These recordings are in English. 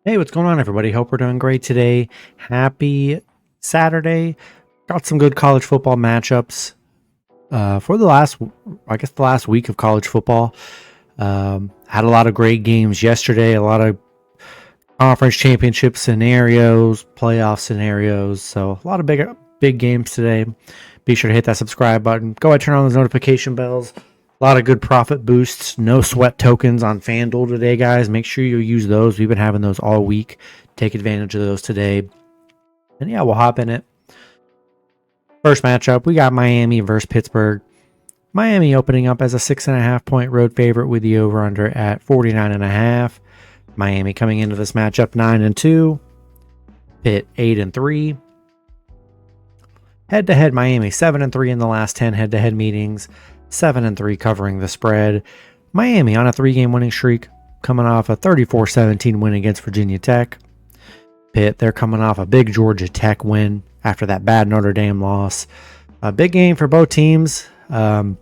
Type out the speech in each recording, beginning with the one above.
Hey, what's going on, everybody? Hope we're doing great today. Happy Saturday. Got some good college football matchups for the last week of college football. Had a lot of great games yesterday, a lot of conference championship scenarios, playoff scenarios. So a lot of big games today. Be sure to hit that subscribe button. Go ahead, turn on those notification bells. A lot of good profit boosts, no sweat tokens on FanDuel today, guys. Make sure you use those. We've been having those all week. Take advantage of those today. And yeah, we'll hop in it. First matchup, we got Miami versus Pittsburgh. Miami opening up as a 6.5 point road favorite with the over-under at 49.5. Miami coming into this matchup 9-2. Pitt 8-3. Head-to-head, Miami 7-3 in the last 10 head-to-head meetings. 7-3 covering the spread. Miami on a 3-game winning streak, coming off a 34-17 win against Virginia Tech. Pitt, they're coming off a big Georgia Tech win after that bad Notre Dame loss. A big game for both teams. I'm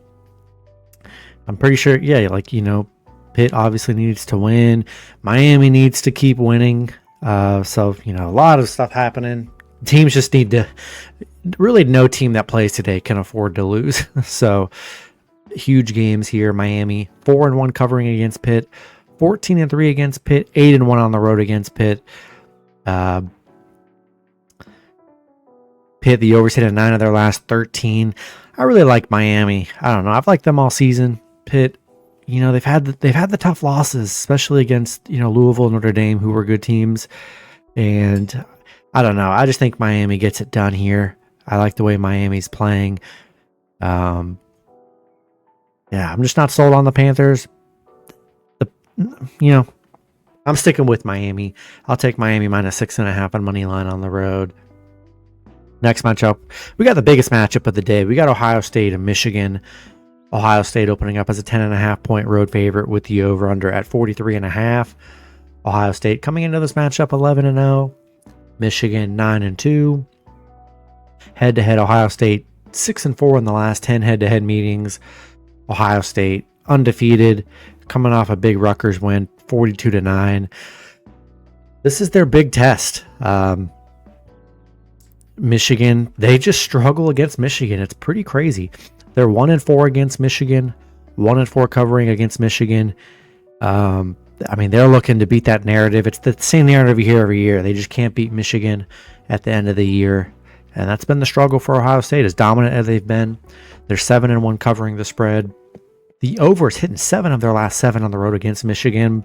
pretty sure, Pitt obviously needs to win. Miami needs to keep winning. A lot of stuff happening. Teams just need to, really no team that plays today can afford to lose. So, huge games here. Miami 4-1 covering against Pitt, 14-3 against Pitt, 8-1 on the road against Pitt. Pitt, the overs hit at 9 of their last 13. I really like Miami. I don't know. I've liked them all season. Pitt, they've had the tough losses, especially against Louisville, Notre Dame, who were good teams. And I don't know. I just think Miami gets it done here. I like the way Miami's playing. I'm just not sold on the Panthers. I'm sticking with Miami. I'll take Miami minus 6.5 on money line on the road. Next matchup, we got the biggest matchup of the day. We got Ohio State and Michigan. Ohio State opening up as a 10.5 point road favorite with the over under at 43.5. Ohio State coming into this matchup 11-0. Michigan 9-2. Head-to-head, Ohio State 6-4 in the last 10 head-to-head meetings. Ohio State undefeated, coming off a big Rutgers win, 42-9. This is their big test. Michigan, they just struggle against Michigan. It's pretty crazy. They're 1-4 against Michigan, 1-4 covering against Michigan. They're looking to beat that narrative. It's the same narrative you hear every year. They just can't beat Michigan at the end of the year. And that's been the struggle for Ohio State, as dominant as they've been. They're 7-1 covering the spread. The over is hitting 7 of their last 7 on the road against Michigan.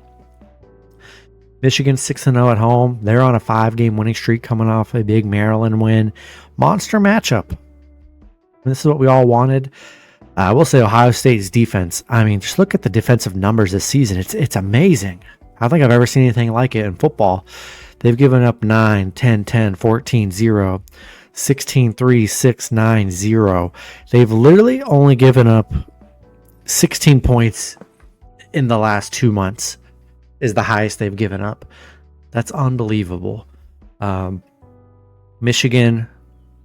Michigan 6-0 at home. They're on a 5-game winning streak coming off a big Maryland win. Monster matchup. This is what we all wanted. I will say Ohio State's defense. Just look at the defensive numbers this season. It's amazing. I don't think I've ever seen anything like it in football. They've given up 9, 10, 10, 14, 0, 16, 3, 6, 9, 0. They've literally only given up 16 points in the last 2 months is the highest they've given up. That's unbelievable. Michigan,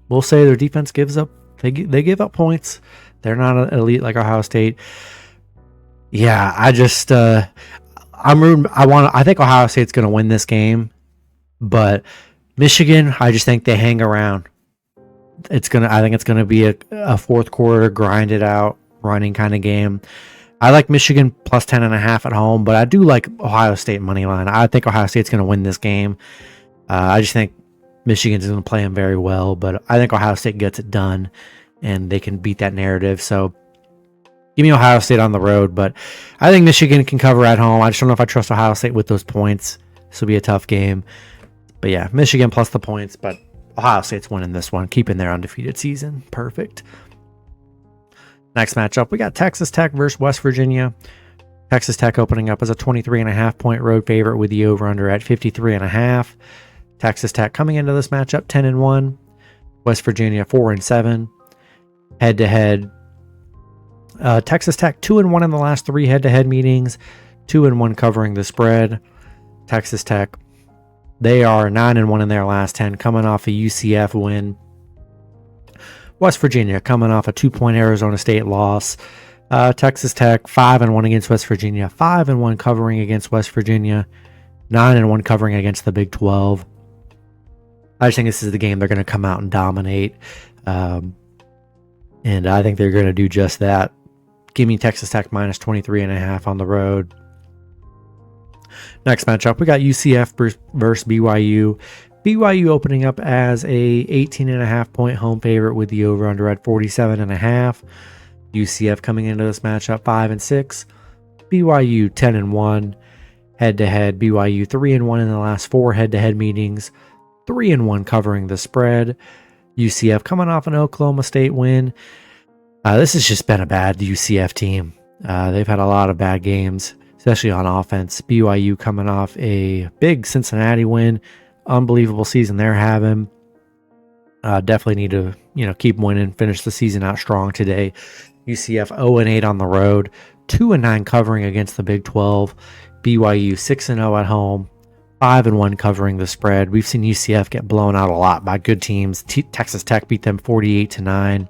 we'll say their defense gives up. They give up points. They're not an elite like Ohio State. Yeah, I'm rooting. I think Ohio State's going to win this game, but Michigan, I just think they hang around. I think it's going to be a fourth quarter grind it out running kind of game. I like Michigan plus 10.5 at home, but I do like Ohio State money line. I think Ohio State's going to win this game. I just think Michigan's going to play them very well, but I think Ohio State gets it done and they can beat that narrative. So give me Ohio State on the road, but I think Michigan can cover at home. I just don't know if I trust Ohio State with those points. This will be a tough game. But yeah, Michigan plus the points, but Ohio State's winning this one, keeping their undefeated season. Perfect. Next matchup, we got Texas Tech versus West Virginia. Texas Tech opening up as a 23.5 point road favorite with the over-under at 53.5. Texas Tech coming into this matchup 10-1. West Virginia 4-7. Head-to-head, Texas Tech 2-1 in the last 3 head-to-head meetings, 2-1 covering the spread. Texas Tech, they are 9-1 in their last 10, coming off a UCF win. West Virginia coming off a 2-point Arizona State loss. Texas Tech 5-1 against West Virginia, 5-1 covering against West Virginia. 9-1 covering against the Big 12. I just think this is the game they're going to come out and dominate. And I think they're going to do just that. Give me Texas Tech minus 23.5 on the road. Next matchup, we got UCF versus BYU. BYU opening up as a 18.5 point home favorite with the over-under at 47.5. UCF coming into this matchup 5-6. BYU 10-1. Head-to-head, BYU 3-1 in the last 4 head-to-head meetings. 3-1 covering the spread. UCF coming off an Oklahoma State win. This has just been a bad UCF team. They've had a lot of bad games, especially on offense. BYU coming off a big Cincinnati win. Unbelievable season they're having. Definitely need to keep winning, finish the season out strong today. UCF 0-8 on the road, 2-9 covering against the Big 12. BYU 6-0 at home, 5-1 covering the spread. We've seen UCF get blown out a lot by good teams. Texas Tech beat them 48-9.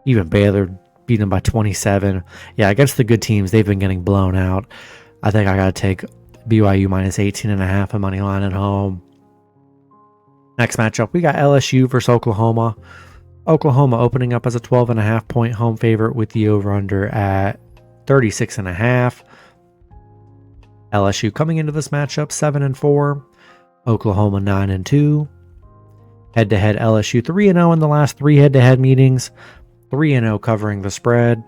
Even Baylor beat them by 27. Yeah, against the good teams, they've been getting blown out. I think I got to take BYU minus 18.5 a money line at home. Next matchup, we got LSU versus Oklahoma. Oklahoma opening up as a 12.5 point home favorite with the over-under at 36.5. LSU coming into this matchup 7-4. Oklahoma 9-2. Head-to-head LSU 3-0 in the last 3 head-to-head meetings. 3-0 covering the spread.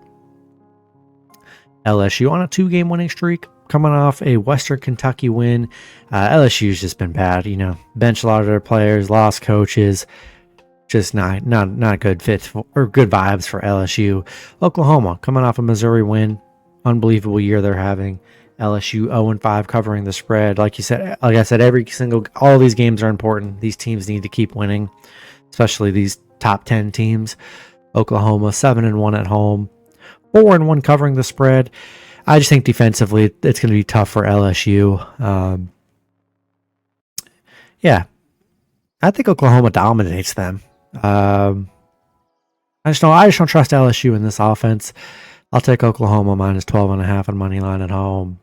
LSU on a 2-game winning streak, coming off a Western Kentucky win. LSU's just been bad, benched a lot of their players, lost coaches, just not good fits or good vibes for LSU. Oklahoma coming off a Missouri win, unbelievable year they're having. LSU 0-5 covering the spread. Like I said, all these games are important. These teams need to keep winning, especially these top 10 teams. Oklahoma 7-1 at home, 4-1 covering the spread. I just think defensively it's going to be tough for LSU. I think Oklahoma dominates them. I just don't trust LSU in this offense. I'll take Oklahoma minus 12.5 on money line at home.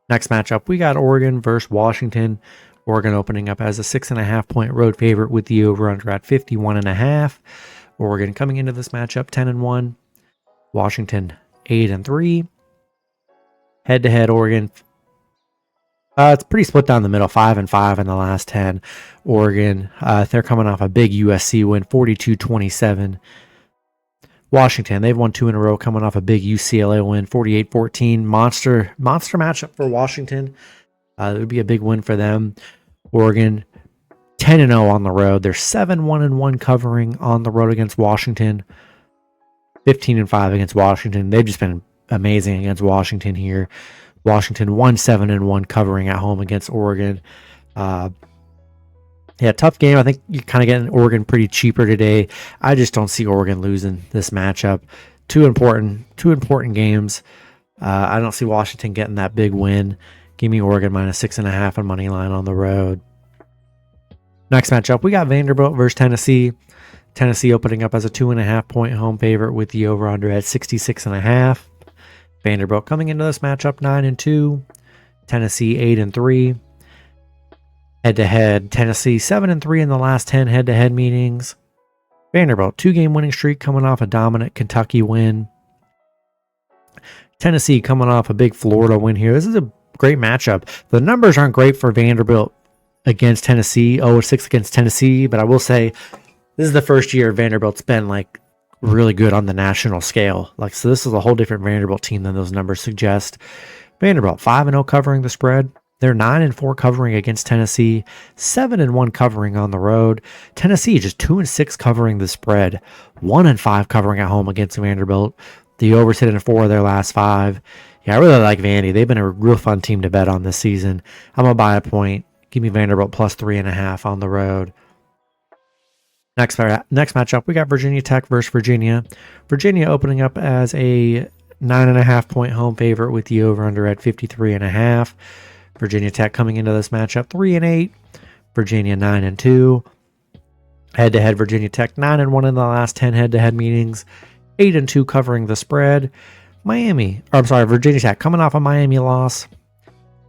Next matchup, we got Oregon versus Washington. Oregon opening up as a 6.5 point road favorite with the over-under at 51.5. Oregon coming into this matchup 10-1. Washington 8-3. Head-to-head Oregon. It's pretty split down the middle, 5-5 in the last 10. Oregon, they're coming off a big USC win, 42-27. Washington, they've won 2 in a row, coming off a big UCLA win, 48-14. Monster matchup for Washington. It would be a big win for them. Oregon 10-0 on the road. They're 7-1-1 covering on the road against Washington. 15-5 against Washington. They've just been amazing against Washington here. Washington 1-7-1 covering at home against Oregon. Tough game. I think you're kind of getting Oregon pretty cheaper today. I just don't see Oregon losing this matchup. Two important games. I don't see Washington getting that big win. Give me Oregon minus 6.5 on money line on the road. Next matchup, we got Vanderbilt versus Tennessee. Tennessee opening up as a 2.5 point home favorite with the over-under at 66.5. Vanderbilt coming into this matchup 9-2. Tennessee 8-3. Head-to-head, Tennessee 7-3 in the last 10 head-to-head meetings. Vanderbilt 2-game winning streak coming off a dominant Kentucky win. Tennessee coming off a big Florida win here. This is a great matchup. The numbers aren't great for Vanderbilt against Tennessee, 0-6 against Tennessee, but I will say this is the first year Vanderbilt's been really good on the national scale. So this is a whole different Vanderbilt team than those numbers suggest. Vanderbilt 5-0 covering the spread. They're 9-4 covering against Tennessee, 7-1 covering on the road. Tennessee just 2-6 covering the spread, 1-5 covering at home against Vanderbilt. The overs hit in 4 of their last 5. Yeah, I really like Vandy. They've been a real fun team to bet on this season. I'm gonna buy a point. Give me Vanderbilt plus 3.5 on the road. Next matchup, we got Virginia Tech versus Virginia. Virginia opening up as a 9.5 point home favorite with the over-under at 53.5. Virginia Tech coming into this matchup 3-8. Virginia 9-2. Head-to-head Virginia Tech 9-1 in the last 10 head-to-head meetings. 8-2 covering the spread. Virginia Tech coming off a Miami loss.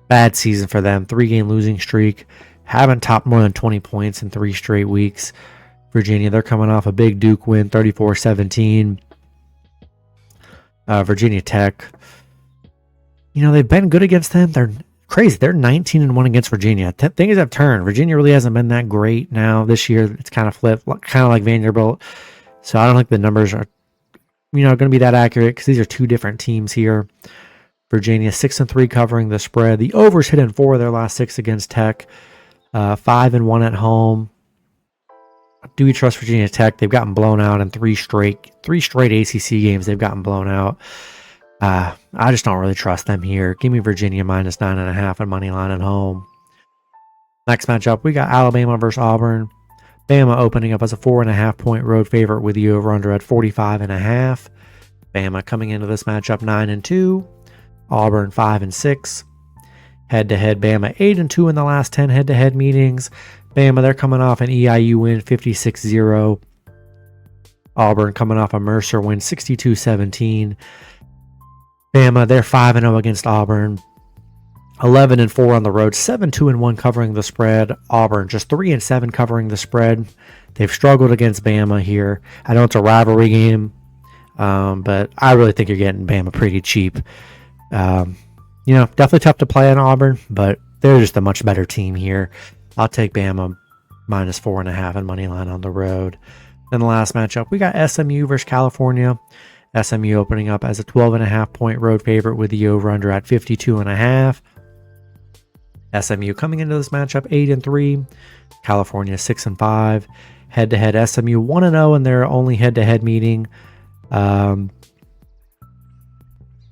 Bad season for them. 3-game losing streak. Haven't topped more than 20 points in 3 straight weeks. Virginia, they're coming off a big Duke win, 34-17. Virginia Tech, they've been good against them. They're crazy. They're 19-1 against Virginia. Things have turned. Virginia really hasn't been that great now this year. It's kind of flipped, kind of like Vanderbilt. So I don't think the numbers are, going to be that accurate because these are 2 different teams here. Virginia 6-3 covering the spread. The overs hit in 4 of their last 6 against Tech. 5-1 at home. Do we trust Virginia Tech? They've gotten blown out in 3 straight ACC games. They've gotten blown out. I just don't really trust them here. Give me Virginia minus 9.5 and money line at home. Next matchup, we got Alabama versus Auburn. Bama opening up as a 4.5-point road favorite with the over/under at 45.5. Bama coming into this matchup 9-2. Auburn 5-6. Head-to-head, Bama 8-2 in the last 10 head-to-head meetings. Bama, they're coming off an EIU win 56-0. Auburn coming off a Mercer win 62-17. Bama, they're 5-0 against Auburn. 11-4 on the road, 7-2-1 covering the spread. Auburn just 3-7 covering the spread. They've struggled against Bama here. I know it's a rivalry game, but I really think you're getting Bama pretty cheap. Definitely tough to play on Auburn, but they're just a much better team here. I'll take Bama minus 4.5 and money line on the road. Then the last matchup, we got SMU versus California. SMU opening up as a 12.5-point road favorite with the over/under at 52.5. SMU coming into this matchup 8-3. California 6-5. Head-to-head, SMU 1-0 in their only head-to-head meeting. SMU,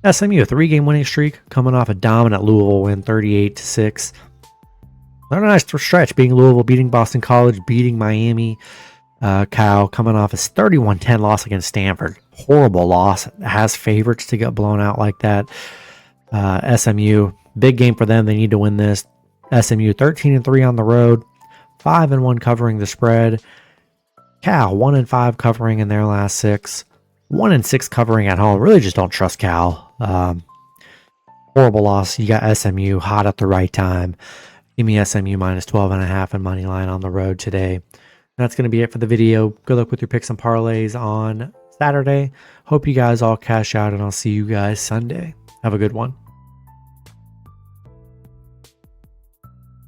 a 3-game winning streak, coming off a dominant Louisville win, 38-6. Not a nice stretch, beating Louisville, beating Boston College, beating Miami. Cal coming off a 31-10 loss against Stanford. Horrible loss. Has favorites to get blown out like that. SMU, big game for them. They need to win this. SMU 13-3 on the road, 5-1 covering the spread. Cal 1-5 covering in their last 6. 1-6 covering at home. Really just don't trust Cal. Horrible loss. You got SMU hot at the right time. Give me SMU minus 12.5 and money line on the road today. That's going to be it for the video. Good luck with your picks and parlays on Saturday. Hope you guys all cash out, and I'll see you guys Sunday. Have a good one.